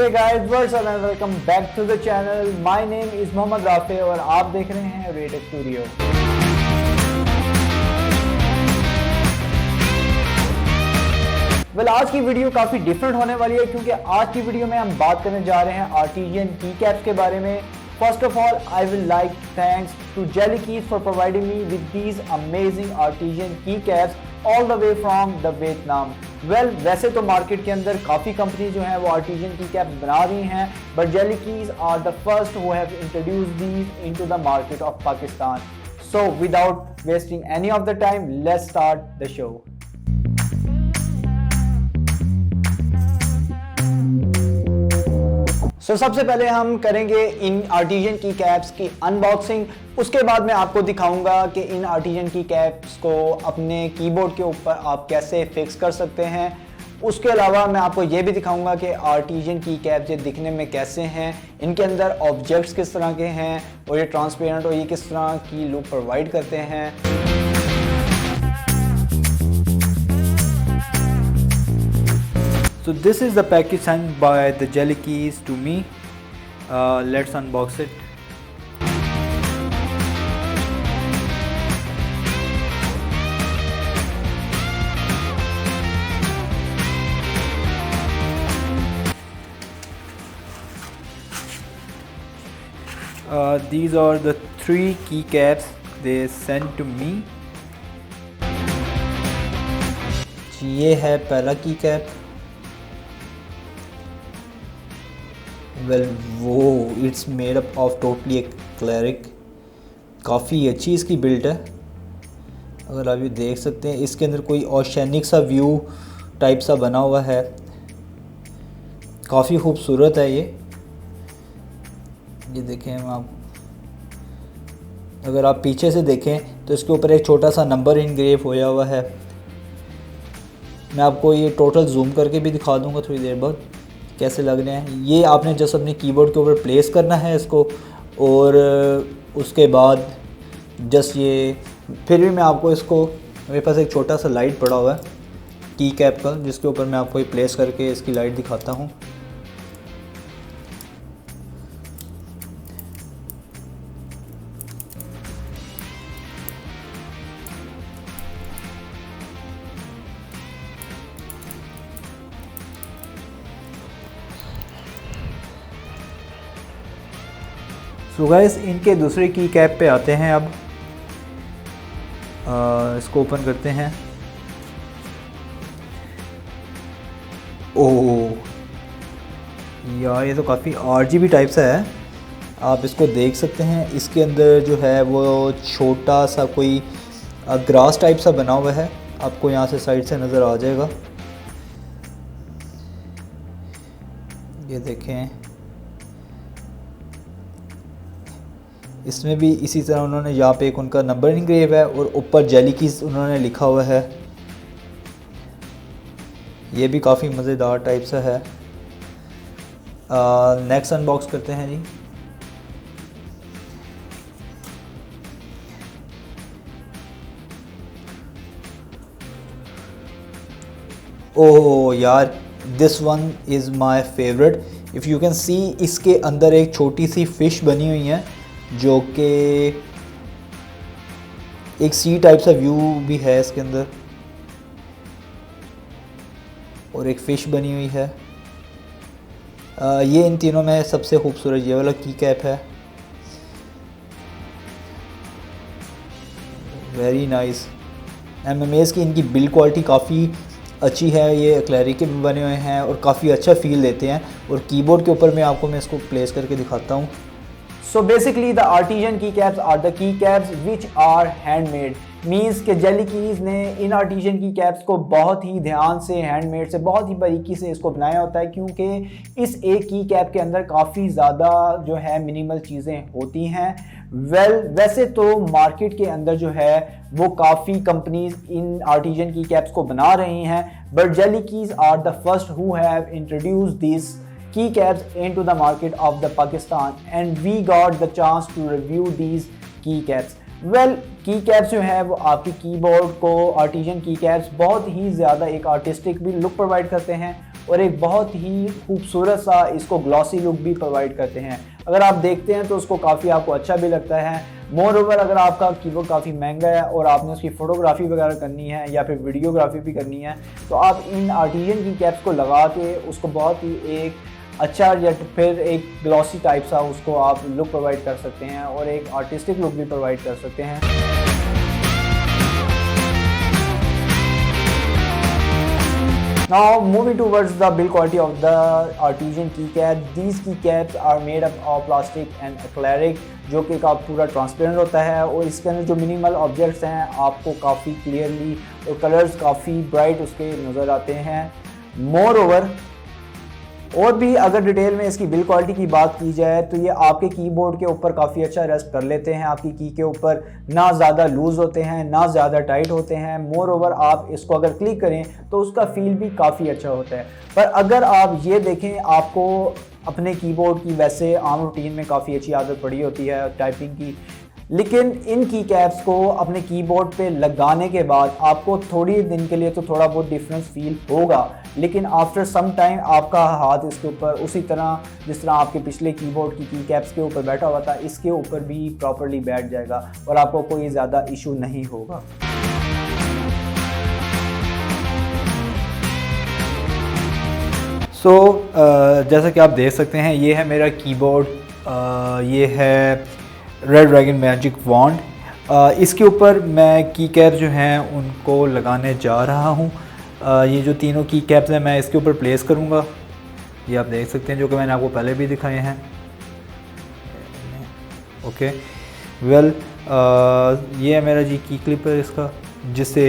Hey guys, what's up and welcome back to the channel. My name is Mohammad Rafe और आप देख रहे हैं रेटेक स्टूडियो। आज की वीडियो काफ़ी डिफरेंट होने वाली है क्योंकि आज की वीडियो में हम बात करने जा रहे हैं आर्टिजियन की कैप्स के बारे में। First of all, I will like thanks to Jelly Keys for providing me with these amazing artisan keycaps all the way from the Vietnam. Well, वैसे तो मार्केट के अंदर काफ़ी कंपनी जो हैं वो आर्टिजन की कैप्स बना रही हैं, but Jelly Keys are the first who have introduced these into the market of Pakistan. So without wasting any of the time, let's start the show. सबसे पहले हम करेंगे इन आर्टिजन की कैप्स की अनबॉक्सिंग। उसके बाद मैं आपको दिखाऊंगा कि इन आर्टिजन की कैप्स को अपने कीबोर्ड के ऊपर आप कैसे फिक्स कर सकते हैं। उसके अलावा मैं आपको ये भी दिखाऊंगा कि आर्टिजन की कैप्स ये दिखने में कैसे हैं, इनके अंदर ऑब्जेक्ट्स किस तरह के हैं और ये ट्रांसपेरेंट और ये किस तरह की लुक प्रोवाइड करते हैं। So this is the package sent by the Jelly Keys to me. Let's unbox it. These are the 3 keycaps they sent to me. ये है पहला की कैप। वेल वो it's made up of totally acrylic. काफ़ी अच्छी इसकी build है। अगर आप ये देख सकते हैं, इसके अंदर कोई ओशेनिक सा व्यू टाइप सा बना हुआ है। काफ़ी खूबसूरत है ये देखें आप। अगर आप पीछे से देखें तो इसके ऊपर एक छोटा सा नंबर इनग्रेव होया हुआ है। मैं आपको ये टोटल जूम करके भी दिखा दूंगा थोड़ी देर बाद कैसे लग रहे हैं। ये आपने जस्ट अपने कीबोर्ड के ऊपर प्लेस करना है इसको, और उसके बाद जस्ट ये फिर भी मैं आपको इसको, मेरे पास एक छोटा सा लाइट पड़ा हुआ है की कैप का, जिसके ऊपर मैं आपको ये प्लेस करके इसकी लाइट दिखाता हूँ। सो गाइस, इनके दूसरे की कैप पे आते हैं। अब इसको ओपन करते हैं। ओह यार, ये तो काफ़ी RGB टाइप सा है। आप इसको देख सकते हैं, इसके अंदर जो है वो छोटा सा कोई ग्रास टाइप सा बना हुआ है। आपको यहाँ से साइड से नज़र आ जाएगा। ये देखें, इसमें भी इसी तरह उन्होंने यहाँ पे एक उनका नंबर इनग्रेव है और ऊपर जेली कीज उन्होंने लिखा हुआ है। ये भी काफ़ी मज़ेदार टाइप सा है। नेक्स्ट अनबॉक्स करते हैं जी। ओह यार, this one is my favourite. If you can see, इसके अंदर एक छोटी सी फ़िश बनी हुई है जो कि एक सी टाइप सा व्यू भी है इसके अंदर, और एक फ़िश बनी हुई है। ये इन तीनों में सबसे खूबसूरत ये वाला की कैप है। Very nice. एम एम एज़ की इनकी बिल्ड क्वालिटी काफ़ी अच्छी है। ये एक्लेरिक के भी बने हुए हैं और काफ़ी अच्छा फील देते हैं। और कीबोर्ड के ऊपर मैं इसको प्लेस करके दिखाता हूँ। So basically the artisan keycaps are the keycaps which are handmade. Means के जेली कीज ने इन आर्टिजन की कैप्स को बहुत ही ध्यान से, हैंडमेड से, बहुत ही बारीकी से इसको बनाया होता है, क्योंकि इस एक की कैप के अंदर काफ़ी ज़्यादा जो है मिनिमल चीज़ें होती हैं। वैसे तो मार्केट के अंदर जो है वो काफ़ी कंपनीज इन आर्टिजन की कैप्स को बना रही हैं, but jelly keys are the first who have introduce this keycaps into the market of the Pakistan, and we got the chance to review these keycaps. Well, keycaps जो है वो आपकी कीबोर्ड को, आर्टिजन keycaps बहुत ही ज़्यादा एक artistic भी look provide करते हैं और एक बहुत ही खूबसूरत सा इसको ग्लॉसी लुक भी प्रोवाइड करते हैं। अगर आप देखते हैं तो उसको काफ़ी आपको अच्छा भी लगता है। मोर ओवर अगर आपका कीबोर्ड काफ़ी महंगा है और आपने उसकी फ़ोटोग्राफी वगैरह करनी है या फिर वीडियोग्राफी भी करनी है तो आप इन आर्टिजन की कैप्स को लगा के उसको बहुत ही एक अच्छा या फिर एक ग्लॉसी टाइप सा उसको आप लुक प्रोवाइड कर सकते हैं और एक आर्टिस्टिक लुक भी प्रोवाइड कर सकते हैं। Now moving towards the build quality of the artisan keycap, these keycaps are made up of plastic and acrylic जो कि पूरा ट्रांसपेरेंट होता है और इसके अंदर जो मिनिमल ऑब्जेक्ट्स हैं आपको काफ़ी क्लियरली और कलर्स काफ़ी ब्राइट उसके नज़र आते हैं। मोर ओवर और भी अगर डिटेल में इसकी बिल्ड क्वालिटी की बात की जाए तो ये आपके कीबोर्ड के ऊपर काफ़ी अच्छा रेस्ट कर लेते हैं, आपकी की के ऊपर ना ज़्यादा लूज़ होते हैं ना ज़्यादा टाइट होते हैं। मोर ओवर आप इसको अगर क्लिक करें तो उसका फील भी काफ़ी अच्छा होता है। पर अगर आप ये देखें आपको अपने कीबोर्ड की वैसे आम रूटीन में काफ़ी अच्छी आदत पड़ी होती है टाइपिंग की, लेकिन इन की कैप्स को अपने कीबोर्ड पे लगाने के बाद आपको थोड़ी दिन के लिए तो थोड़ा बहुत डिफरेंस फील होगा, लेकिन आफ्टर सम टाइम आपका हाथ इसके ऊपर उसी तरह जिस तरह आपके पिछले कीबोर्ड की कैप्स के ऊपर बैठा हुआ था इसके ऊपर भी प्रॉपर्ली बैठ जाएगा और आपको कोई ज़्यादा इशू नहीं होगा। जैसा कि आप देख सकते हैं ये है मेरा कीबोर्ड, ये है रेड ड्रैगन मैजिक वॉन्ड। इसके ऊपर मैं की कैप जो हैं उनको लगाने जा रहा हूँ। ये जो तीनों की कैप्स हैं मैं इसके ऊपर प्लेस करूँगा, ये आप देख सकते हैं जो कि मैंने आपको पहले भी दिखाए हैं। ओके वेल ये है मेरा जी की क्लिपर इसका, जिससे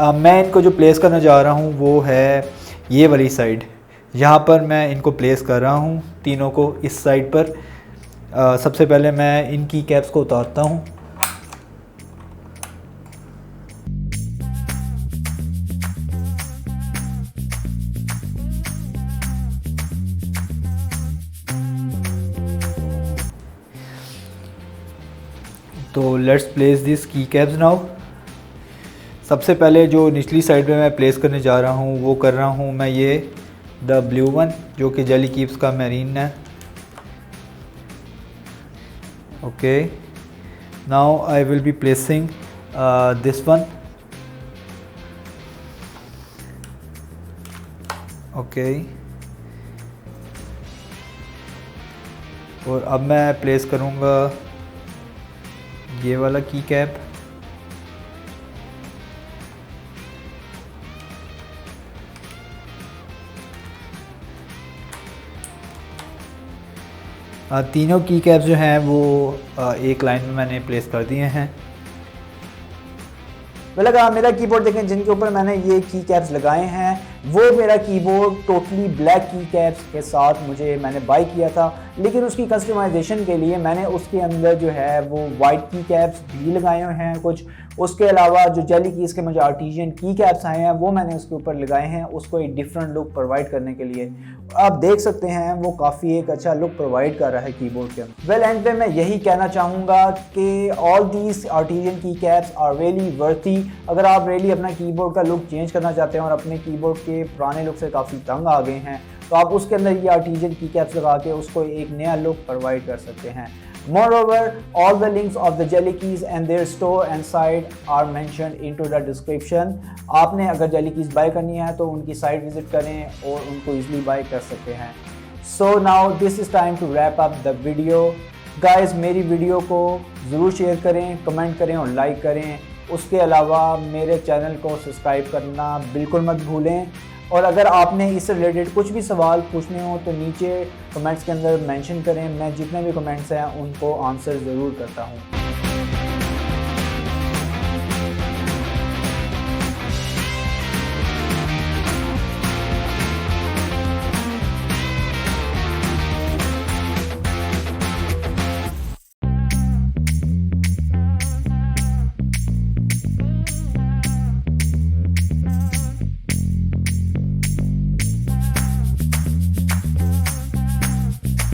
मैं इनको जो प्लेस करना जा रहा हूँ वो है ये वाली साइड, यहाँ पर मैं इनको प्लेस कर रहा हूँ तीनों को इस साइड पर। सबसे पहले मैं इनकी कैप्स को उतारता हूँ। तो लेट्स प्लेस दिस की कैप्स नाउ। सबसे पहले जो निचली साइड पे मैं प्लेस करने जा रहा हूँ वो कर रहा हूँ मैं ये द ब्लू वन जो कि जेली कीप्स का मैरीन है। Okay now I will be placing this one. Okay और अब मैं प्लेस करूँगा ये वाला की कैप। तीनों की कैप्स जो हैं वो एक लाइन में मैंने प्लेस कर दिए हैं। अगर मेरा कीबोर्ड देखें जिनके ऊपर मैंने ये की कैप्स लगाए हैं वो मेरा कीबोर्ड टोटली ब्लैक की कैप्स के साथ मैंने बाय किया था, लेकिन उसकी कस्टमाइजेशन के लिए मैंने उसके अंदर जो है वो वाइट की कैप्स भी लगाए हुए हैं कुछ। उसके अलावा जो जेली कीज़ के मुझे आर्टिजियन की कैप्स आए हैं वो मैंने उसके ऊपर लगाए हैं उसको एक डिफरेंट लुक प्रोवाइड करने के लिए। आप देख सकते हैं वो काफ़ी एक अच्छा लुक प्रोवाइड कर रहा है कीबोर्ड के अंदर। वेल एंड पे मैं यही कहना चाहूँगा कि ऑल दीज आर्टिजियन की कैप्स आर रियली वर्थी। अगर आप रियली अपना कीबोर्ड का लुक चेंज करना चाहते हैं और अपने कीबोर्ड के पुराने लुक से काफ़ी तंग आ गए हैं तो आप उसके अंदर ये आर्टिजियन की कैप्स लगा के उसको एक नया लुक प्रोवाइड कर सकते हैं। Moreover, all the links of the Jelly Keys and their store and site are mentioned into the description. आपने अगर जेली कीज़ बाय करनी है तो उनकी साइट विजिट करें और उनको इजीली बाय कर सकते हैं। So now this is time to wrap up the video. Guys, मेरी वीडियो को ज़रूर शेयर करें, कमेंट करें और लाइक करें। उसके अलावा मेरे चैनल को सब्सक्राइब करना बिल्कुल मत भूलें। और अगर आपने इससे रिलेटेड कुछ भी सवाल पूछने हो तो नीचे कमेंट्स के अंदर मेंशन करें, मैं जितने भी कमेंट्स हैं उनको आंसर ज़रूर करता हूँ।